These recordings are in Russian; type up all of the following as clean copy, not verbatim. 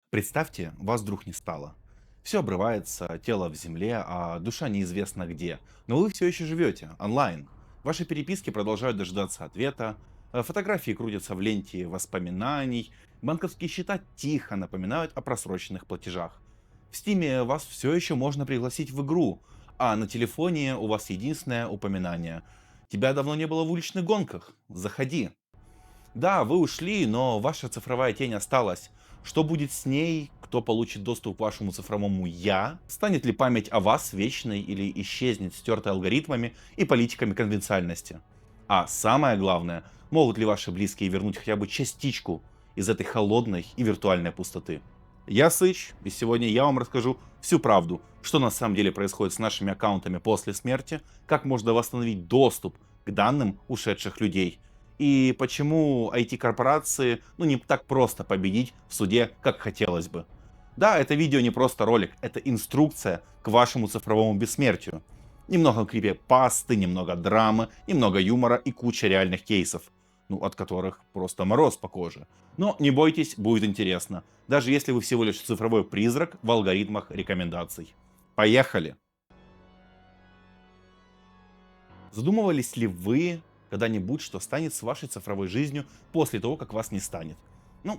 Представьте, вас вдруг не стало. Все обрывается, тело в земле, а душа неизвестно где. Но вы все еще живете, онлайн. Ваши переписки продолжают дожидаться ответа, фотографии крутятся в ленте воспоминаний, банковские счета тихо напоминают о просроченных платежах. В Стиме вас все еще можно пригласить в игру, а на телефоне у вас единственное упоминание. Тебя давно не было в уличных гонках. Заходи. Да, вы ушли, но ваша цифровая тень осталась. Что будет с ней? Кто получит доступ к вашему цифровому «я»? Станет ли память о вас вечной или исчезнет, стертой алгоритмами и политиками конвенциальности? А самое главное, могут ли ваши близкие вернуть хотя бы частичку из этой холодной и виртуальной пустоты? Я Сыч, и сегодня я вам расскажу всю правду, что на самом деле происходит с нашими аккаунтами после смерти, как можно восстановить доступ к данным ушедших людей, и почему IT-корпорации, не так просто победить в суде, как хотелось бы. Да, это видео не просто ролик, это инструкция к вашему цифровому бессмертию. Немного крипипасты, немного драмы, немного юмора и куча реальных кейсов, от которых просто мороз по коже. Но не бойтесь, будет интересно, даже если вы всего лишь цифровой призрак в алгоритмах рекомендаций. Поехали! Задумывались ли вы когда-нибудь, что станет с вашей цифровой жизнью после того, как вас не станет?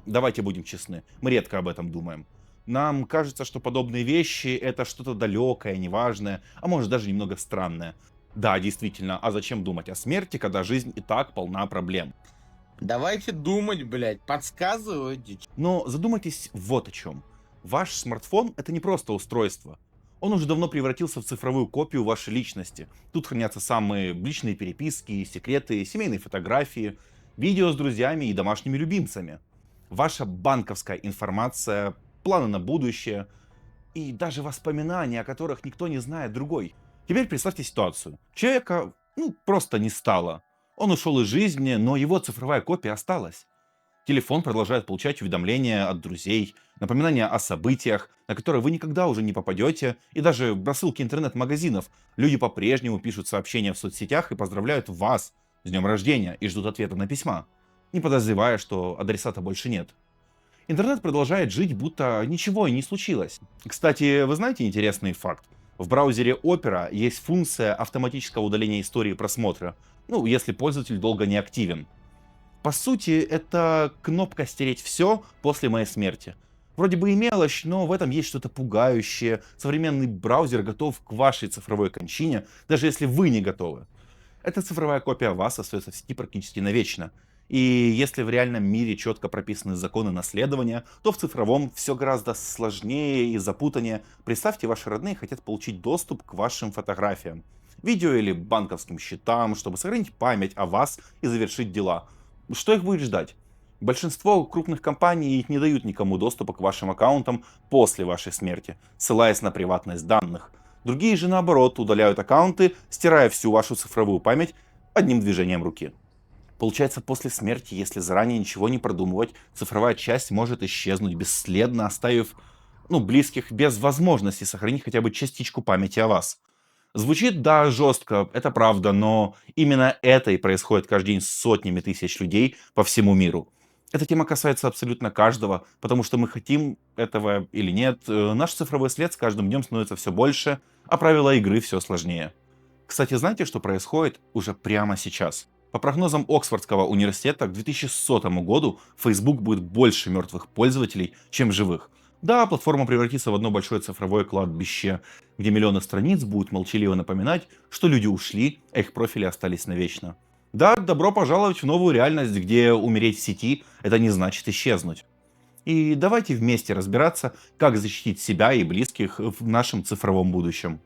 Давайте будем честны, мы редко об этом думаем. Нам кажется, что подобные вещи — это что-то далекое, неважное, а может даже немного странное. Да, действительно, а зачем думать о смерти, когда жизнь и так полна проблем? Давайте думать, блядь, подсказывайте. Но задумайтесь вот о чем. Ваш смартфон — это не просто устройство. Он уже давно превратился в цифровую копию вашей личности. Тут хранятся самые личные переписки, секреты, семейные фотографии, видео с друзьями и домашними любимцами. Ваша банковская информация, планы на будущее и даже воспоминания, о которых никто не знает другой. Теперь представьте ситуацию. Человека, просто не стало. Он ушел из жизни, но его цифровая копия осталась. Телефон продолжает получать уведомления от друзей, напоминания о событиях, на которые вы никогда уже не попадете, и даже рассылки интернет-магазинов. Люди по-прежнему пишут сообщения в соцсетях и поздравляют вас с днем рождения и ждут ответа на письма, не подозревая, что адресата больше нет. Интернет продолжает жить, будто ничего и не случилось. Кстати, вы знаете интересный факт? В браузере Opera есть функция автоматического удаления истории просмотра, если пользователь долго не активен. По сути, это кнопка «Стереть все после моей смерти». Вроде бы и мелочь, но в этом есть что-то пугающее. Современный браузер готов к вашей цифровой кончине, даже если вы не готовы. Эта цифровая копия вас остается в сети практически навечно. И если в реальном мире четко прописаны законы наследования, то в цифровом все гораздо сложнее и запутаннее. Представьте, ваши родные хотят получить доступ к вашим фотографиям, видео или банковским счетам, чтобы сохранить память о вас и завершить дела. Что их будет ждать? Большинство крупных компаний не дают никому доступа к вашим аккаунтам после вашей смерти, ссылаясь на приватность данных. Другие же, наоборот, удаляют аккаунты, стирая всю вашу цифровую память одним движением руки. Получается, после смерти, если заранее ничего не продумывать, цифровая часть может исчезнуть бесследно, оставив близких без возможности сохранить хотя бы частичку памяти о вас. Звучит, да, жестко, это правда, но именно это и происходит каждый день с сотнями тысяч людей по всему миру. Эта тема касается абсолютно каждого, потому что мы хотим этого или нет, наш цифровой след с каждым днем становится все больше, а правила игры все сложнее. Кстати, знаете, что происходит уже прямо сейчас? По прогнозам Оксфордского университета, к 2100 году Facebook будет больше мертвых пользователей, чем живых. Да, платформа превратится в одно большое цифровое кладбище, где миллионы страниц будут молчаливо напоминать, что люди ушли, а их профили остались навечно. Да, добро пожаловать в новую реальность, где умереть в сети — это не значит исчезнуть. И давайте вместе разбираться, как защитить себя и близких в нашем цифровом будущем.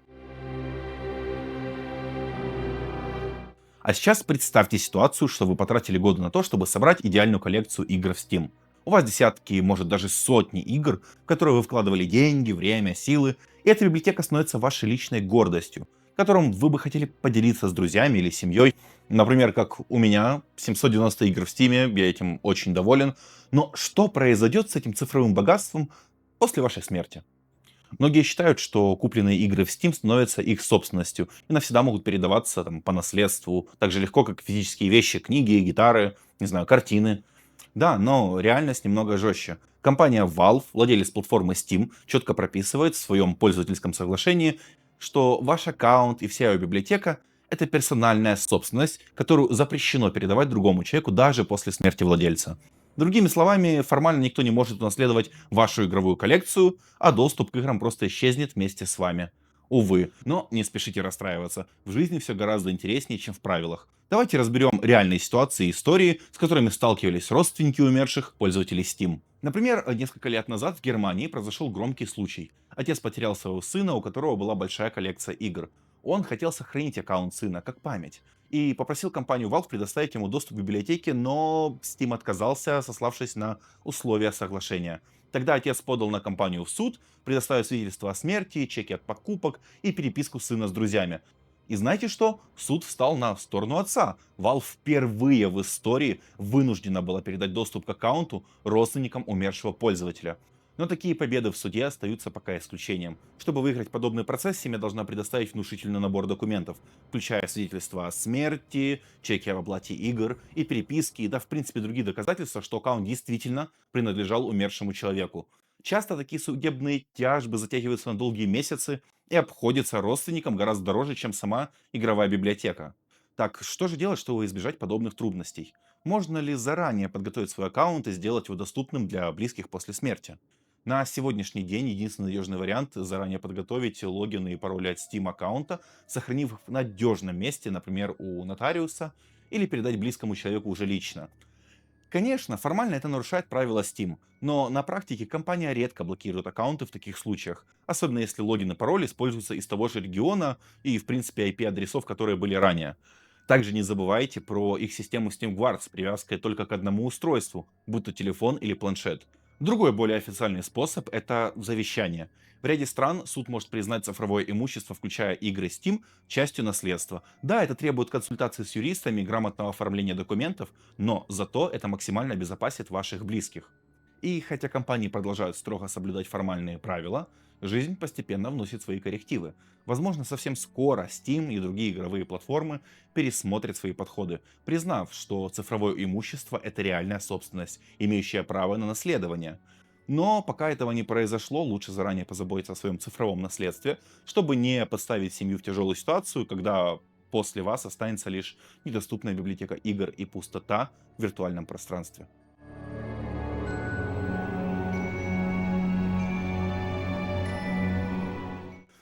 А сейчас представьте ситуацию, что вы потратили годы на то, чтобы собрать идеальную коллекцию игр в Steam. У вас десятки, может даже сотни игр, в которые вы вкладывали деньги, время, силы, и эта библиотека становится вашей личной гордостью, которым вы бы хотели поделиться с друзьями или семьей. Например, как у меня 790 игр в Steam, я этим очень доволен. Но что произойдет с этим цифровым богатством после вашей смерти? Многие считают, что купленные игры в Steam становятся их собственностью и навсегда могут передаваться по наследству, так же легко, как физические вещи, книги, гитары, не знаю, картины. Да, но реальность немного жестче. Компания Valve, владелец платформы Steam, четко прописывает в своем пользовательском соглашении, что ваш аккаунт и вся его библиотека — это персональная собственность, которую запрещено передавать другому человеку даже после смерти владельца. Другими словами, формально никто не может унаследовать вашу игровую коллекцию, а доступ к играм просто исчезнет вместе с вами. Увы, но не спешите расстраиваться. В жизни все гораздо интереснее, чем в правилах. Давайте разберем реальные ситуации и истории, с которыми сталкивались родственники умерших пользователей Steam. Например, несколько лет назад в Германии произошел громкий случай. Отец потерял своего сына, у которого была большая коллекция игр. Он хотел сохранить аккаунт сына как память и попросил компанию Valve предоставить ему доступ к библиотеке, но Steam отказался, сославшись на условия соглашения. Тогда отец подал на компанию в суд, предоставив свидетельство о смерти, чеки от покупок и переписку сына с друзьями. И знаете что? Суд встал на сторону отца. Valve впервые в истории вынуждена была передать доступ к аккаунту родственникам умершего пользователя. Но такие победы в суде остаются пока исключением. Чтобы выиграть подобный процесс, семья должна предоставить внушительный набор документов, включая свидетельства о смерти, чеки об оплате игр и переписки, и да, в принципе, другие доказательства, что аккаунт действительно принадлежал умершему человеку. Часто такие судебные тяжбы затягиваются на долгие месяцы и обходятся родственникам гораздо дороже, чем сама игровая библиотека. Так, что же делать, чтобы избежать подобных трудностей? Можно ли заранее подготовить свой аккаунт и сделать его доступным для близких после смерти? На сегодняшний день единственный надежный вариант — заранее подготовить логины и пароли от Steam аккаунта, сохранив их в надежном месте, например, у нотариуса, или передать близкому человеку уже лично. Конечно, формально это нарушает правила Steam, но на практике компания редко блокирует аккаунты в таких случаях, особенно если логин и пароль используются из того же региона и, в принципе, IP-адресов, которые были ранее. Также не забывайте про их систему SteamGuard с привязкой только к одному устройству, будь то телефон или планшет. Другой, более официальный способ — это завещание. В ряде стран суд может признать цифровое имущество, включая игры Steam, частью наследства. Да, это требует консультации с юристами и грамотного оформления документов, но зато это максимально обезопасит ваших близких. И хотя компании продолжают строго соблюдать формальные правила, жизнь постепенно вносит свои коррективы. Возможно, совсем скоро Steam и другие игровые платформы пересмотрят свои подходы, признав, что цифровое имущество — это реальная собственность, имеющая право на наследование. Но пока этого не произошло, лучше заранее позаботиться о своем цифровом наследстве, чтобы не поставить семью в тяжелую ситуацию, когда после вас останется лишь недоступная библиотека игр и пустота в виртуальном пространстве.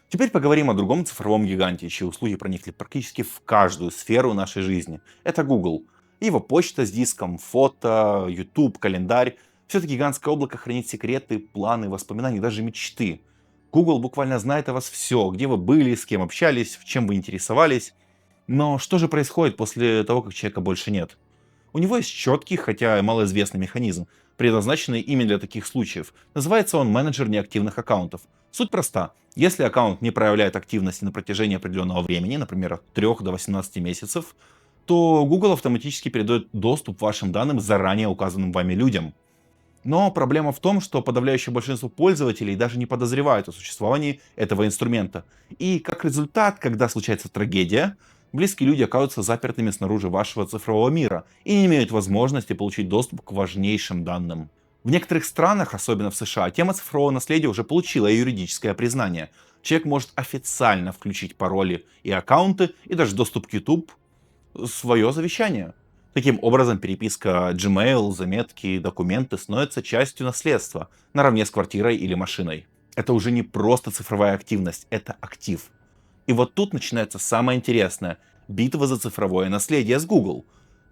Теперь поговорим о другом цифровом гиганте, чьи услуги проникли практически в каждую сферу нашей жизни. Это Google. Его почта с диском, фото, YouTube, календарь. Все это гигантское облако хранит секреты, планы, воспоминания, даже мечты. Google буквально знает о вас все, где вы были, с кем общались, в чем вы интересовались. Но что же происходит после того, как человека больше нет? У него есть четкий, хотя и малоизвестный механизм, предназначенный именно для таких случаев. Называется он менеджер неактивных аккаунтов. Суть проста. Если аккаунт не проявляет активности на протяжении определенного времени, например, от 3 до 18 месяцев, то Google автоматически передает доступ к вашим данным заранее указанным вами людям. Но проблема в том, что подавляющее большинство пользователей даже не подозревают о существовании этого инструмента. И как результат, когда случается трагедия, близкие люди оказываются запертыми снаружи вашего цифрового мира и не имеют возможности получить доступ к важнейшим данным. В некоторых странах, особенно в США, тема цифрового наследия уже получила юридическое признание. Человек может официально включить пароли и аккаунты, и даже доступ к YouTube в свое завещание. Таким образом, переписка Gmail, заметки, документы становятся частью наследства, наравне с квартирой или машиной. Это уже не просто цифровая активность, это актив. И вот тут начинается самое интересное — битва за цифровое наследие с Google.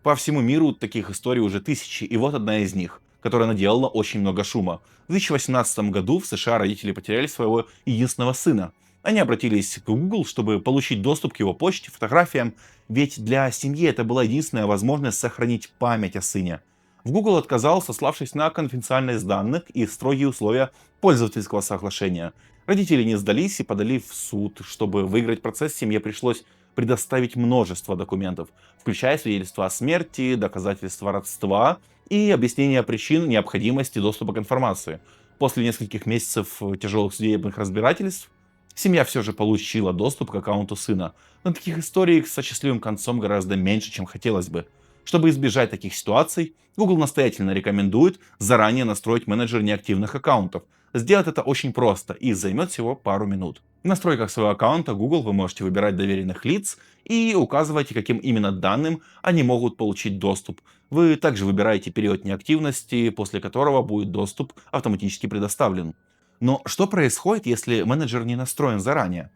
По всему миру таких историй уже тысячи, и вот одна из них, которая наделала очень много шума. В 2018 году в США родители потеряли своего единственного сына. Они обратились к Google, чтобы получить доступ к его почте, фотографиям, ведь для семьи это была единственная возможность сохранить память о сыне. В Google отказал, сославшись на конфиденциальность данных и строгие условия пользовательского соглашения. Родители не сдались и подали в суд. Чтобы выиграть процесс, семье пришлось предоставить множество документов, включая свидетельства о смерти, доказательства родства и объяснение причин необходимости доступа к информации. После нескольких месяцев тяжелых судебных разбирательств семья все же получила доступ к аккаунту сына. Но таких историй с счастливым концом гораздо меньше, чем хотелось бы. Чтобы избежать таких ситуаций, Google настоятельно рекомендует заранее настроить менеджер неактивных аккаунтов. Сделать это очень просто и займет всего пару минут. В настройках своего аккаунта Google вы можете выбирать доверенных лиц и указываете, каким именно данным они могут получить доступ. Вы также выбираете период неактивности, после которого будет доступ автоматически предоставлен. Но что происходит, если менеджер не настроен заранее?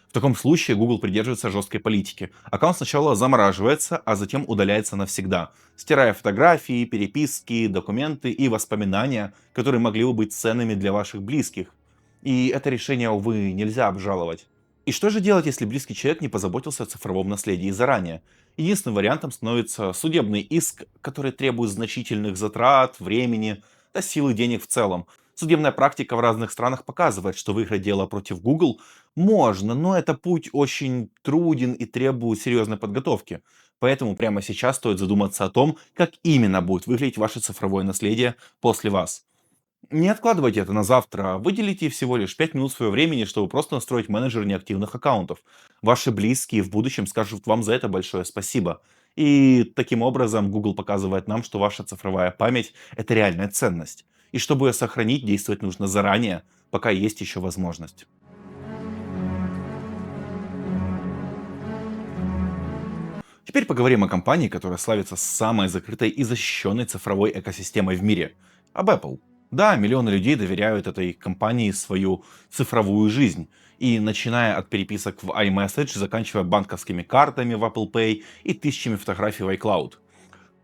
В таком случае Google придерживается жесткой политики. Аккаунт сначала замораживается, а затем удаляется навсегда, стирая фотографии, переписки, документы и воспоминания, которые могли бы быть ценными для ваших близких. И это решение, увы, нельзя обжаловать. И что же делать, если близкий человек не позаботился о цифровом наследии заранее? Единственным вариантом становится судебный иск, который требует значительных затрат, времени, да сил и денег в целом. Судебная практика в разных странах показывает, что выиграть дело против Google можно, но это путь очень труден и требует серьезной подготовки. Поэтому прямо сейчас стоит задуматься о том, как именно будет выглядеть ваше цифровое наследие после вас. Не откладывайте это на завтра, выделите всего лишь 5 минут своего времени, чтобы просто настроить менеджер неактивных аккаунтов. Ваши близкие в будущем скажут вам за это большое спасибо. И таким образом Google показывает нам, что ваша цифровая память — это реальная ценность. И чтобы ее сохранить, действовать нужно заранее, пока есть еще возможность. Теперь поговорим о компании, которая славится самой закрытой и защищенной цифровой экосистемой в мире — об Apple. Да, миллионы людей доверяют этой компании свою цифровую жизнь. И начиная от переписок в iMessage, заканчивая банковскими картами в Apple Pay и тысячами фотографий в iCloud.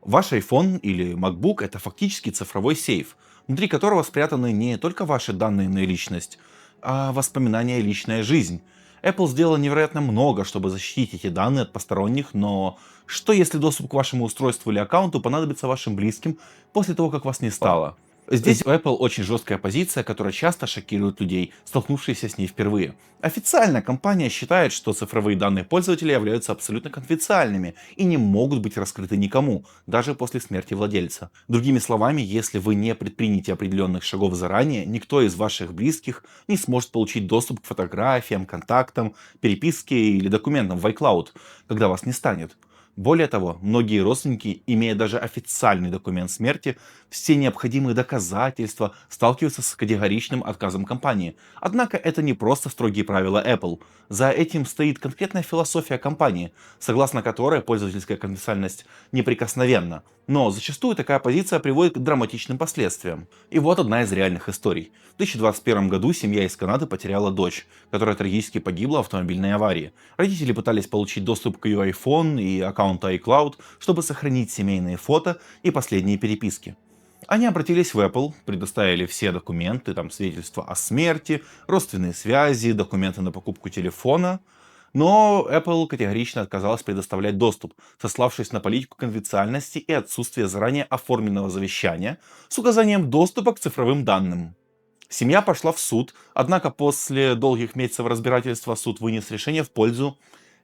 Ваш iPhone или MacBook — это фактически цифровой сейф, внутри которого спрятаны не только ваши данные на личность, а воспоминания и личная жизнь. Apple сделала невероятно много, чтобы защитить эти данные от посторонних, но что если доступ к вашему устройству или аккаунту понадобится вашим близким после того, как вас не стало? Здесь у Apple очень жесткая позиция, которая часто шокирует людей, столкнувшихся с ней впервые. Официально компания считает, что цифровые данные пользователя являются абсолютно конфиденциальными и не могут быть раскрыты никому, даже после смерти владельца. Другими словами, если вы не предпримете определенных шагов заранее, никто из ваших близких не сможет получить доступ к фотографиям, контактам, переписке или документам в iCloud, когда вас не станет. Более того, многие родственники, имея даже официальный документ смерти, все необходимые доказательства сталкиваются с категоричным отказом компании. Однако это не просто строгие правила Apple. За этим стоит конкретная философия компании, согласно которой пользовательская конфиденциальность неприкосновенна. Но зачастую такая позиция приводит к драматичным последствиям. И вот одна из реальных историй. В 2021 году семья из Канады потеряла дочь, которая трагически погибла в автомобильной аварии. Родители пытались получить доступ к ее iPhone и аккаунту iCloud, чтобы сохранить семейные фото и последние переписки. Они обратились в Apple, предоставили все документы, там свидетельства о смерти, родственные связи, документы на покупку телефона, но Apple категорично отказалась предоставлять доступ, сославшись на политику конфиденциальности и отсутствие заранее оформленного завещания с указанием доступа к цифровым данным. Семья пошла в суд, однако после долгих месяцев разбирательства суд вынес решение в пользу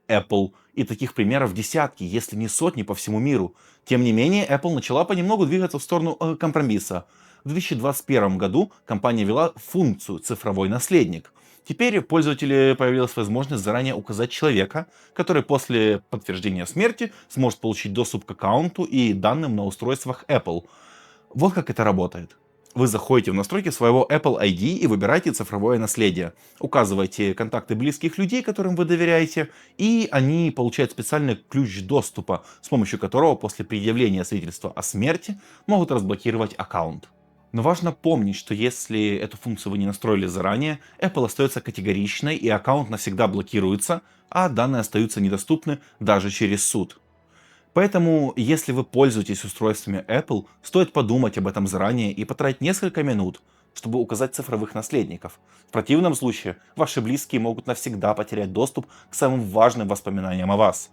Apple. И таких примеров десятки, если не сотни по всему миру. Тем не менее, Apple начала понемногу двигаться в сторону компромисса. В 2021 году компания ввела функцию «цифровой наследник». Теперь пользователю появилась возможность заранее указать человека, который после подтверждения смерти сможет получить доступ к аккаунту и данным на устройствах Apple. Вот как это работает. Вы заходите в настройки своего Apple ID и выбираете цифровое наследие. Указываете контакты близких людей, которым вы доверяете, и они получают специальный ключ доступа, с помощью которого после предъявления свидетельства о смерти могут разблокировать аккаунт. Но важно помнить, что если эту функцию вы не настроили заранее, Apple остается категоричной и аккаунт навсегда блокируется, а данные остаются недоступны даже через суд. Поэтому, если вы пользуетесь устройствами Apple, стоит подумать об этом заранее и потратить несколько минут, чтобы указать цифровых наследников. В противном случае, ваши близкие могут навсегда потерять доступ к самым важным воспоминаниям о вас.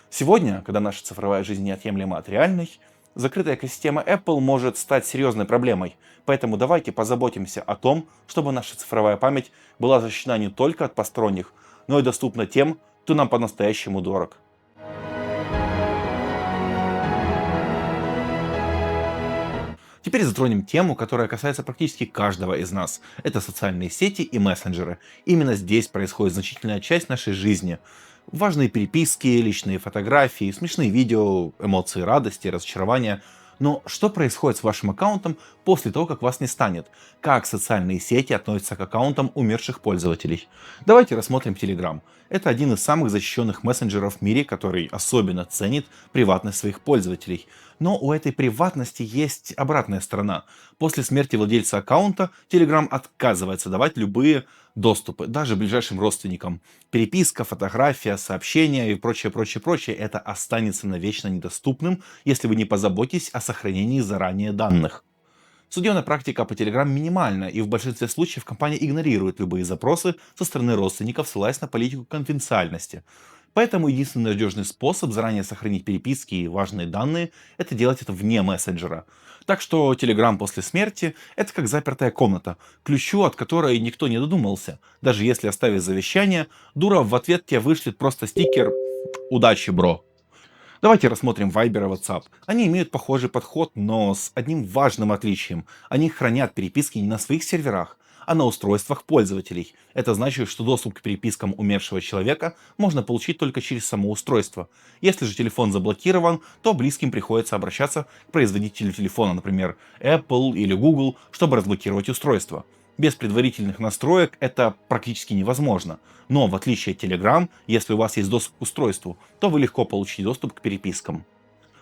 Сегодня, когда наша цифровая жизнь неотъемлема от реальной, закрытая экосистема Apple может стать серьезной проблемой. Поэтому давайте позаботимся о том, чтобы наша цифровая память была защищена не только от посторонних, но и доступна тем, кто нам по-настоящему дорог. Теперь затронем тему, которая касается практически каждого из нас. Это социальные сети и мессенджеры. Именно здесь происходит значительная часть нашей жизни. Важные переписки, личные фотографии, смешные видео, эмоции радости, разочарования. Но что происходит с вашим аккаунтом после того, как вас не станет? Как социальные сети относятся к аккаунтам умерших пользователей? Давайте рассмотрим Telegram. Это один из самых защищенных мессенджеров в мире, который особенно ценит приватность своих пользователей. Но у этой приватности есть обратная сторона. После смерти владельца аккаунта Telegram отказывается давать любые доступы, даже ближайшим родственникам. Переписка, фотография, сообщения и прочее, прочее, прочее, это останется навечно недоступным, если вы не позаботитесь о сохранении заранее данных. Судебная практика по Telegram минимальна, и в большинстве случаев компания игнорирует любые запросы со стороны родственников, ссылаясь на политику конфиденциальности. Поэтому единственный надежный способ заранее сохранить переписки и важные данные — это делать это вне мессенджера. Так что Telegram после смерти — это как запертая комната, к ключу от которой никто не додумался. Даже если оставить завещание, дура в ответ тебе вышлет просто стикер «Удачи, бро». Давайте рассмотрим Viber и WhatsApp. Они имеют похожий подход, но с одним важным отличием. Они хранят переписки не на своих серверах, а на устройствах пользователей. Это значит, что доступ к перепискам умершего человека можно получить только через само устройство. Если же телефон заблокирован, то близким приходится обращаться к производителю телефона, например, Apple или Google, чтобы разблокировать устройство. Без предварительных настроек это практически невозможно. Но в отличие от Telegram, если у вас есть доступ к устройству, то вы легко получите доступ к перепискам.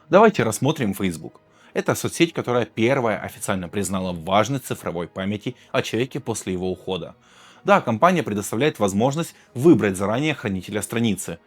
Давайте рассмотрим Facebook. Это соцсеть, которая первая официально признала важность цифровой памяти о человеке после его ухода. Да, компания предоставляет возможность выбрать заранее хранителя страницы.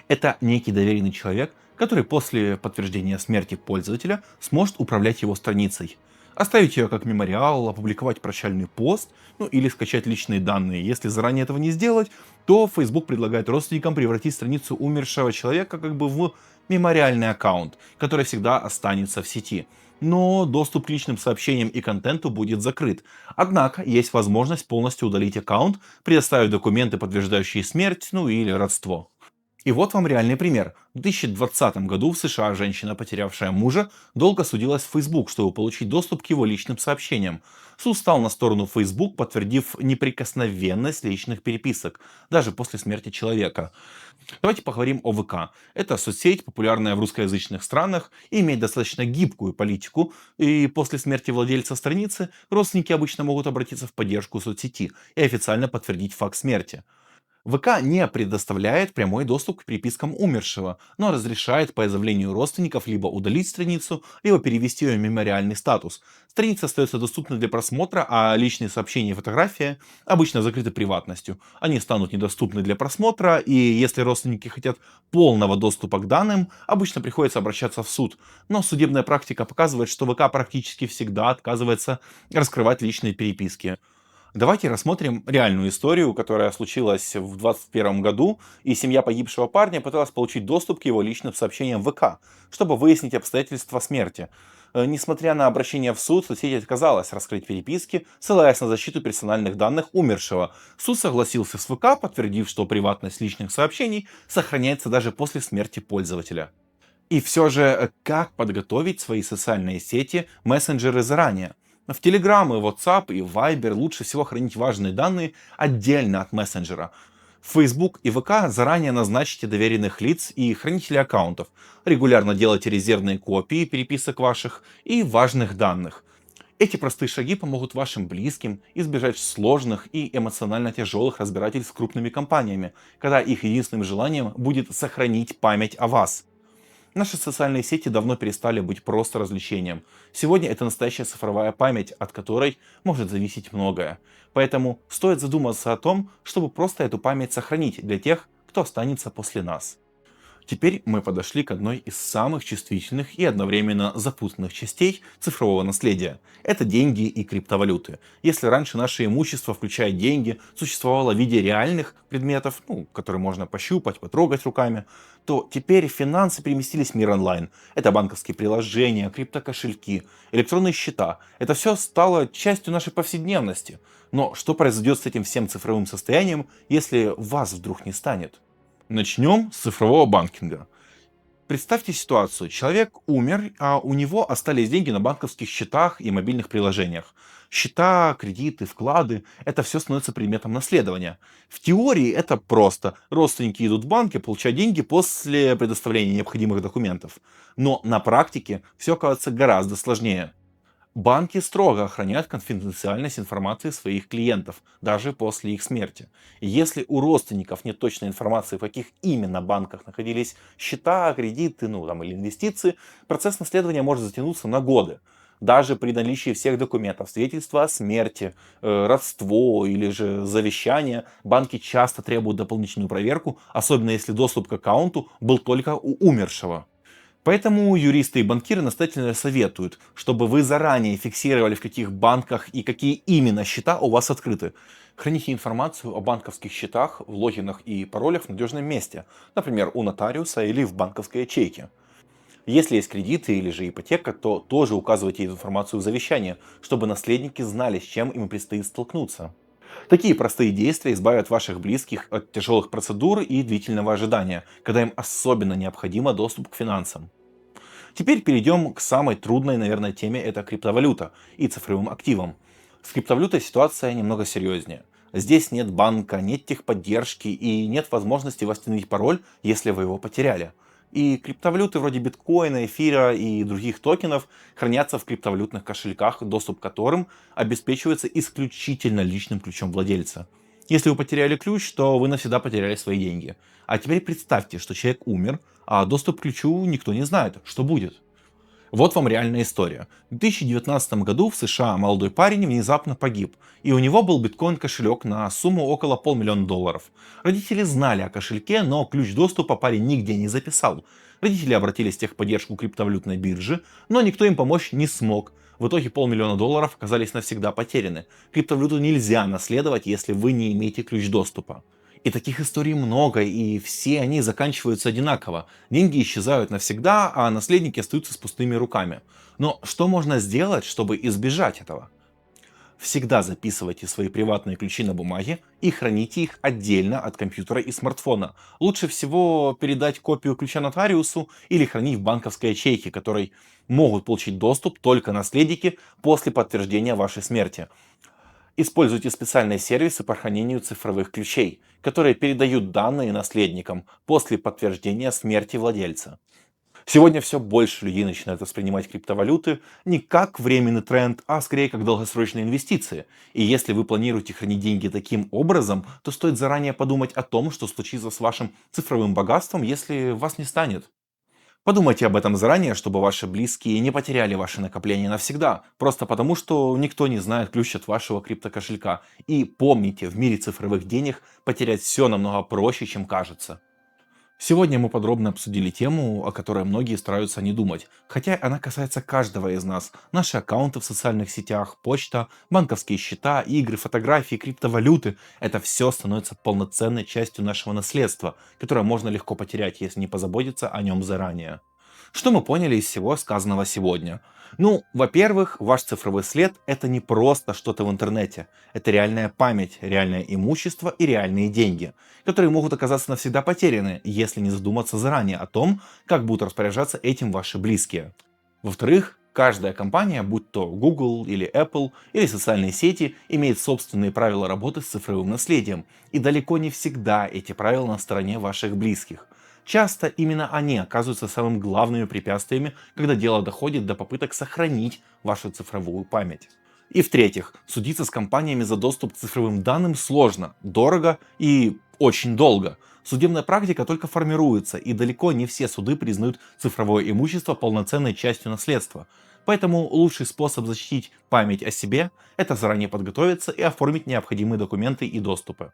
Это некий доверенный человек, который после подтверждения смерти пользователя сможет управлять его страницей. Оставить ее как мемориал, опубликовать прощальный пост, ну или скачать личные данные. Если заранее этого не сделать, то Facebook предлагает родственникам превратить страницу умершего человека как бы в мемориальный аккаунт, который всегда останется в сети. Но доступ к личным сообщениям и контенту будет закрыт. Однако есть возможность полностью удалить аккаунт, предоставив документы, подтверждающие смерть, ну или родство. И вот вам реальный пример. В 2020 году в США женщина, потерявшая мужа, долго судилась в Facebook, чтобы получить доступ к его личным сообщениям. Суд стал на сторону Facebook, подтвердив неприкосновенность личных переписок, даже после смерти человека. Давайте поговорим о ВК. Это соцсеть, популярная в русскоязычных странах, и имеет достаточно гибкую политику, и после смерти владельца страницы родственники обычно могут обратиться в поддержку соцсети и официально подтвердить факт смерти. ВК не предоставляет прямой доступ к перепискам умершего, но разрешает по заявлению родственников либо удалить страницу, либо перевести ее в мемориальный статус. Страница остается доступной для просмотра, а личные сообщения и фотографии обычно закрыты приватностью. Они станут недоступны для просмотра, и если родственники хотят полного доступа к данным, обычно приходится обращаться в суд. Но судебная практика показывает, что ВК практически всегда отказывается раскрывать личные переписки. Давайте рассмотрим реальную историю, которая случилась в 2021 году, и семья погибшего парня пыталась получить доступ к его личным сообщениям в ВК, чтобы выяснить обстоятельства смерти. Несмотря на обращение в суд, соцсеть отказалась раскрыть переписки, ссылаясь на защиту персональных данных умершего. Суд согласился с ВК, подтвердив, что приватность личных сообщений сохраняется даже после смерти пользователя. И все же, как подготовить свои социальные сети, мессенджеры заранее? В Telegram, и WhatsApp, и Viber лучше всего хранить важные данные отдельно от мессенджера. В Facebook и ВК заранее назначьте доверенных лиц и хранителей аккаунтов. Регулярно делайте резервные копии переписок ваших и важных данных. Эти простые шаги помогут вашим близким избежать сложных и эмоционально тяжелых разбирательств с крупными компаниями, когда их единственным желанием будет сохранить память о вас. Наши социальные сети давно перестали быть просто развлечением. Сегодня это настоящая цифровая память, от которой может зависеть многое. Поэтому стоит задуматься о том, чтобы просто эту память сохранить для тех, кто останется после нас. Теперь мы подошли к одной из самых чувствительных и одновременно запутанных частей цифрового наследия. Это деньги и криптовалюты. Если раньше наше имущество, включая деньги, существовало в виде реальных предметов, которые можно пощупать, потрогать руками, то теперь финансы переместились в мир онлайн. Это банковские приложения, криптокошельки, электронные счета. Это все стало частью нашей повседневности. Но что произойдет с этим всем цифровым состоянием, если вас вдруг не станет? Начнем с цифрового банкинга. Представьте ситуацию. Человек умер, а у него остались деньги на банковских счетах и мобильных приложениях. Счета, кредиты, вклады — это все становится предметом наследования. В теории это просто. Родственники идут в банк и получают деньги после предоставления необходимых документов. Но на практике все оказывается гораздо сложнее. Банки строго охраняют конфиденциальность информации своих клиентов, даже после их смерти. И если у родственников нет точной информации, в каких именно банках находились счета, кредиты, ну там, или инвестиции, процесс наследования может затянуться на годы. Даже при наличии всех документов, свидетельства о смерти, родство или же завещание, банки часто требуют дополнительную проверку, особенно если доступ к аккаунту был только у умершего. Поэтому юристы и банкиры настоятельно советуют, чтобы вы заранее фиксировали, в каких банках и какие именно счета у вас открыты. Храните информацию о банковских счетах, в логинах и паролях в надежном месте, например, у нотариуса или в банковской ячейке. Если есть кредиты или же ипотека, то тоже указывайте эту информацию в завещании, чтобы наследники знали, с чем им предстоит столкнуться. Такие простые действия избавят ваших близких от тяжелых процедур и длительного ожидания, когда им особенно необходимо доступ к финансам. Теперь перейдем к самой трудной, наверное, теме — это криптовалюта и цифровым активам. С криптовалютой ситуация немного серьезнее. Здесь нет банка, нет техподдержки и нет возможности восстановить пароль, если вы его потеряли. И криптовалюты вроде биткоина, эфира и других токенов хранятся в криптовалютных кошельках, доступ к которым обеспечивается исключительно личным ключом владельца. Если вы потеряли ключ, то вы навсегда потеряли свои деньги. А теперь представьте, что человек умер, а доступ к ключу никто не знает, что будет. Вот вам реальная история. В 2019 году в США молодой парень внезапно погиб, и у него был биткоин-кошелек на сумму около $500 000. Родители знали о кошельке, но ключ доступа парень нигде не записал. Родители обратились в техподдержку криптовалютной биржи, но никто им помочь не смог. В итоге $500 000 оказались навсегда потеряны. Криптовалюту нельзя наследовать, если вы не имеете ключ доступа. И таких историй много, и все они заканчиваются одинаково. Деньги исчезают навсегда, а наследники остаются с пустыми руками. Но что можно сделать, чтобы избежать этого? Всегда записывайте свои приватные ключи на бумаге и храните их отдельно от компьютера и смартфона. Лучше всего передать копию ключа нотариусу или хранить в банковской ячейке, которой могут получить доступ только наследники после подтверждения вашей смерти. Используйте специальные сервисы по хранению цифровых ключей, которые передают данные наследникам после подтверждения смерти владельца. Сегодня все больше людей начинают воспринимать криптовалюты не как временный тренд, а скорее как долгосрочные инвестиции. И если вы планируете хранить деньги таким образом, то стоит заранее подумать о том, что случится с вашим цифровым богатством, если вас не станет. Подумайте об этом заранее, чтобы ваши близкие не потеряли ваши накопления навсегда, просто потому что никто не знает ключ от вашего криптокошелька. И помните, в мире цифровых денег потерять все намного проще, чем кажется. Сегодня мы подробно обсудили тему, о которой многие стараются не думать, хотя она касается каждого из нас. Наши аккаунты в социальных сетях, почта, банковские счета, игры, фотографии, криптовалюты — это все становится полноценной частью нашего наследства, которое можно легко потерять, если не позаботиться о нем заранее. Что мы поняли из всего сказанного сегодня? Ну, во-первых, ваш цифровой след — это не просто что-то в интернете. Это реальная память, реальное имущество и реальные деньги, которые могут оказаться навсегда потеряны, если не задуматься заранее о том, как будут распоряжаться этим ваши близкие. Во-вторых, каждая компания, будь то Google или Apple или социальные сети, имеет собственные правила работы с цифровым наследием, и далеко не всегда эти правила на стороне ваших близких. Часто именно они оказываются самыми главными препятствиями, когда дело доходит до попыток сохранить вашу цифровую память. И в-третьих, судиться с компаниями за доступ к цифровым данным сложно, дорого и очень долго. Судебная практика только формируется, и далеко не все суды признают цифровое имущество полноценной частью наследства. Поэтому лучший способ защитить память о себе — это заранее подготовиться и оформить необходимые документы и доступы.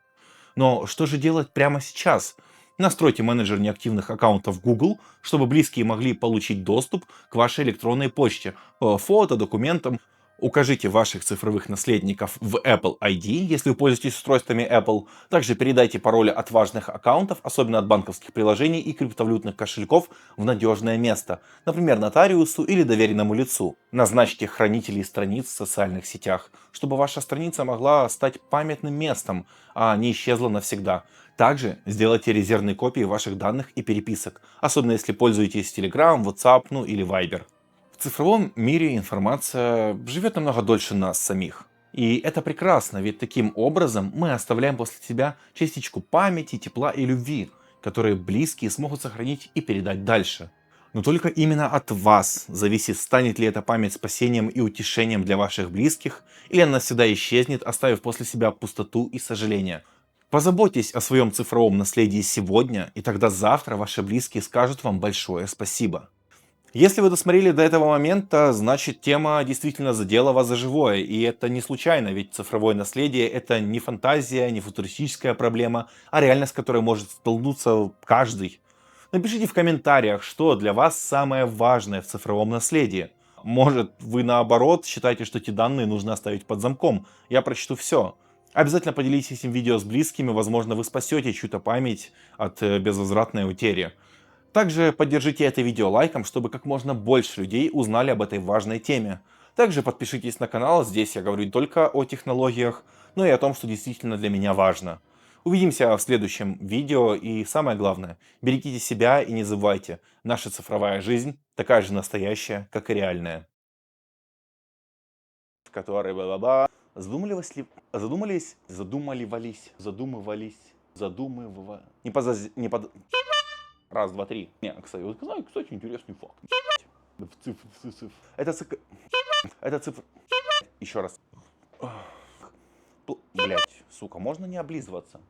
Но что же делать прямо сейчас? Настройте менеджер неактивных аккаунтов Google, чтобы близкие могли получить доступ к вашей электронной почте, фото, документам. Укажите ваших цифровых наследников в Apple ID, если вы пользуетесь устройствами Apple. Также передайте пароли от важных аккаунтов, особенно от банковских приложений и криптовалютных кошельков, в надежное место, например, нотариусу или доверенному лицу. Назначьте хранителей страниц в социальных сетях, чтобы ваша страница могла стать памятным местом, а не исчезла навсегда. Также сделайте резервные копии ваших данных и переписок, особенно если пользуетесь Telegram, WhatsApp, ну или Viber. В цифровом мире информация живет намного дольше нас самих. И это прекрасно, ведь таким образом мы оставляем после себя частичку памяти, тепла и любви, которые близкие смогут сохранить и передать дальше. Но только именно от вас зависит, станет ли эта память спасением и утешением для ваших близких, или она навсегда исчезнет, оставив после себя пустоту и сожаление. Позаботьтесь о своем цифровом наследии сегодня, и тогда завтра ваши близкие скажут вам большое спасибо. Если вы досмотрели до этого момента, значит тема действительно задела вас за живое. И это не случайно, ведь цифровое наследие — это не фантазия, не футуристическая проблема, а реальность, с которой может столкнуться каждый. Напишите в комментариях, что для вас самое важное в цифровом наследии. Может, вы наоборот считаете, что эти данные нужно оставить под замком. Я прочту все. Обязательно поделитесь этим видео с близкими, возможно, вы спасете чью-то память от безвозвратной утери. Также поддержите это видео лайком, чтобы как можно больше людей узнали об этой важной теме. Также подпишитесь на канал, здесь я говорю не только о технологиях, но и о том, что действительно для меня важно. Увидимся в следующем видео и самое главное, берегите себя и не забывайте, наша цифровая жизнь такая же настоящая, как и реальная. Который бла-бла-бла. Задумывались. Раз, два, три. Не, кстати, вот, кстати, интересный факт. Это цифра... Это цифра... Еще раз. Блять, сука, можно не облизываться?